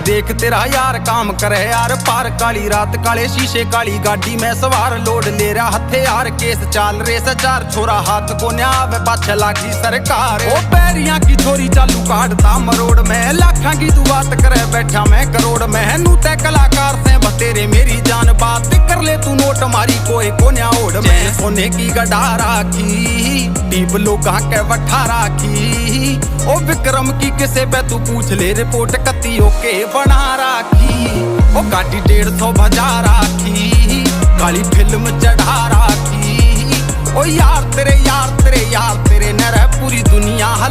देख तेरा यार काम करे यार पार, काली रात काले शीशे काली गाड़ी में सवार, लोड ले रहा हथियार केस चाल रे सचार, छोरा हाथ को न्यावे पाछे लागी सरकार। ओ पैरियां की छोरी चालू काटता मरोड़ में, लाखा की तू बात करे बैठा मैं करोड़ में, नू ते कलाकार से बतेरे मेरी जान बात कर ले तू नोट मारी कोई को न्या ओढ़ में, सोने की गड़ा राखी टीप लोगा के वठा राखी, ओ विक्रम की किसे पे तू पूछ ले रिपोर्ट कत्तियों के बना राखी, ओ गाड़ी 150 भजा राखी, काली फिल्म चढ़ा राखी, ओ यार तेरे यार तेरे यार तेरे न रह पूरी दुनिया